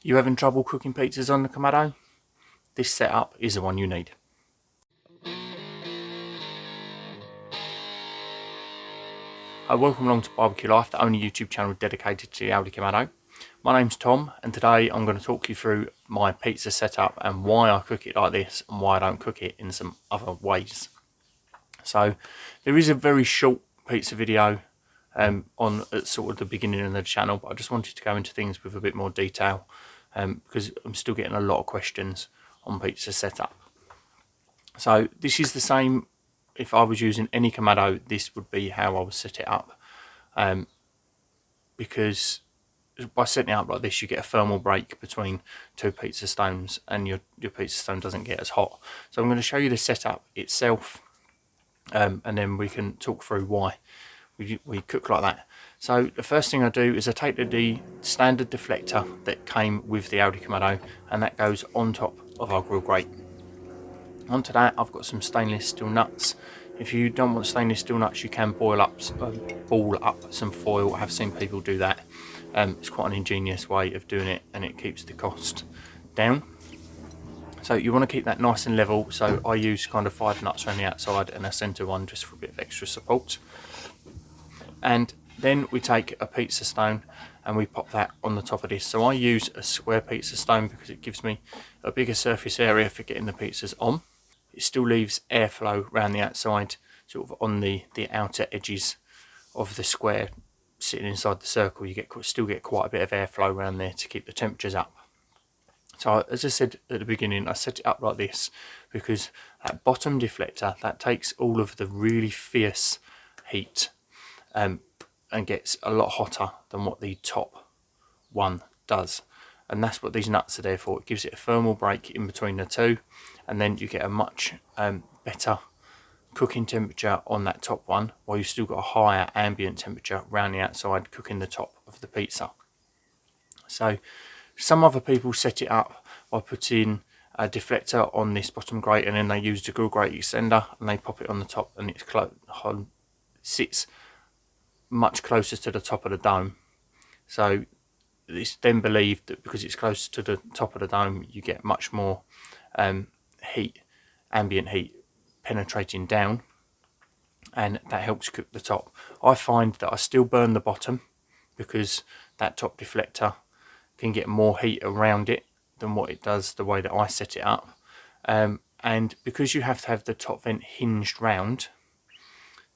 You having trouble cooking pizzas on the Kamado? This setup is the one you need. Welcome along to Barbecue Life, the only YouTube channel dedicated to the Aldi Kamado. My name's Tom, and today I'm going to talk you through my pizza setup and why I cook it like this and why I don't cook it in some other ways. So there is a very short pizza video on at sort of the beginning of the channel, but I just wanted to go into things with a bit more detail because I'm still getting a lot of questions on pizza setup. So this is the same. If I was using any Kamado, this would be how I would set it up, because by setting it up like this, you get a thermal break between two pizza stones, and your pizza stone doesn't get as hot. So I'm going to show you the setup itself, and then we can talk through why we cook like that. So the first thing I do is I take the standard deflector that came with the Aldi Kamado, and that goes on top of our grill grate. Onto that I've got some stainless steel nuts. If you don't want stainless steel nuts, you can ball up some foil. I have seen people do that. It's quite an ingenious way of doing it, and it keeps the cost down. So you want to keep that nice and level, so I use kind of 5 nuts around the outside and a centre one just for a bit of extra support. And then we take a pizza stone and we pop that on the top of this. So I use a square pizza stone because it gives me a bigger surface area for getting the pizzas on. It still leaves airflow around the outside, sort of on the outer edges of the square. Sitting inside the circle, you still get quite a bit of airflow around there to keep the temperatures up. So as I said at the beginning, I set it up like this because that bottom deflector, that takes all of the really fierce heat and gets a lot hotter than what the top one does. And that's what these nuts are there for. It gives it a thermal break in between the two, and then you get a much better cooking temperature on that top one, while you've still got a higher ambient temperature around the outside cooking the top of the pizza. So some other people set it up by putting a deflector on this bottom grate, and then they use the grill grate extender and they pop it on the top, and it sits much closer to the top of the dome. So it's then believed that because it's close to the top of the dome, you get much more ambient heat penetrating down, and that helps cook the top. I find that I still burn the bottom because that top deflector can get more heat around it than what it does the way that I set it up. And because you have to have the top vent hinged round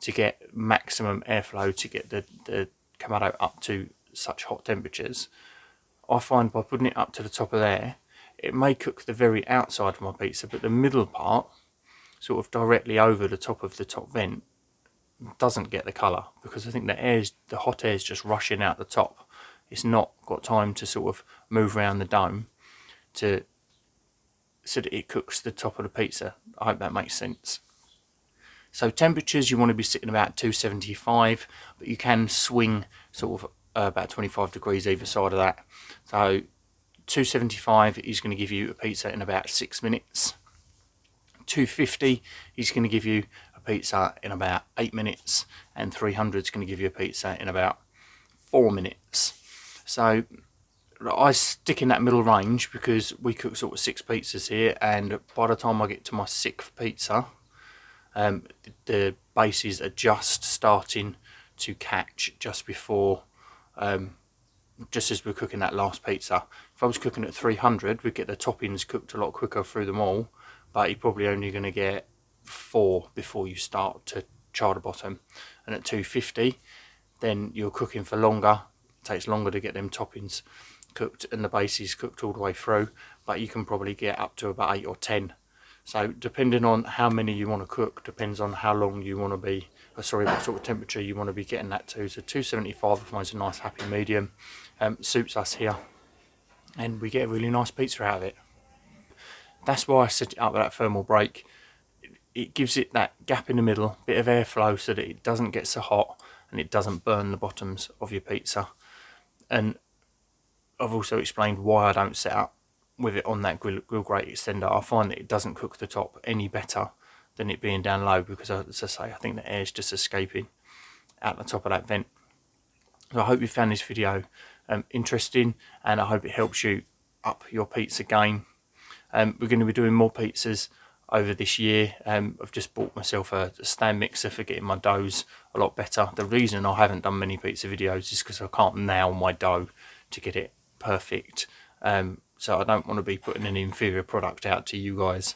to get maximum airflow, to get the Kamado up to such hot temperatures, I find by putting it up to the top of there, it may cook the very outside of my pizza, but the middle part, sort of directly over the top of the top vent, doesn't get the colour, because I think the hot air is just rushing out the top. It's not got time to sort of move around the dome so that it cooks the top of the pizza. I hope that makes sense. So temperatures, you want to be sitting about 275, but you can swing sort of about 25 degrees either side of that. So 275 is going to give you a pizza in about 6 minutes. 250 is going to give you a pizza in about 8 minutes, and 300 is going to give you a pizza in about 4 minutes. So I stick in that middle range because we cook sort of 6 pizzas here, and by the time I get to my 6th pizza, the bases are just starting to catch just before, just as we're cooking that last pizza. If I was cooking at 300, we'd get the toppings cooked a lot quicker through them all, but you're probably only going to get 4 before you start to char the bottom. And at 250, then you're cooking for longer. It takes longer to get them toppings cooked and the bases cooked all the way through, but you can probably get up to about 8 or 10. So depending on how many you want to cook, depends on how long you want to be, what sort of temperature you want to be getting that to. So 275 I find is a nice happy medium, suits us here, and we get a really nice pizza out of it. That's why I set it up with that thermal break. It gives it that gap in the middle, bit of airflow, so that it doesn't get so hot and it doesn't burn the bottoms of your pizza. And I've also explained why I don't set up with it on that grill grate extender. I find that it doesn't cook the top any better than it being down low, because as I say, I think the air is just escaping out the top of that vent. So I hope you found this video interesting, and I hope it helps you up your pizza game. We're going to be doing more pizzas over this year. I've just bought myself a stand mixer for getting my doughs a lot better. The reason I haven't done many pizza videos is because I can't nail my dough to get it perfect. So I don't want to be putting an inferior product out to you guys.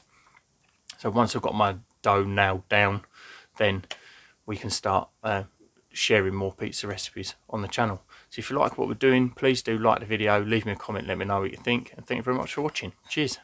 So once I've got my dough nailed down, then we can start sharing more pizza recipes on the channel. So if you like what we're doing, please do like the video, leave me a comment, let me know what you think, and thank you very much for watching. Cheers.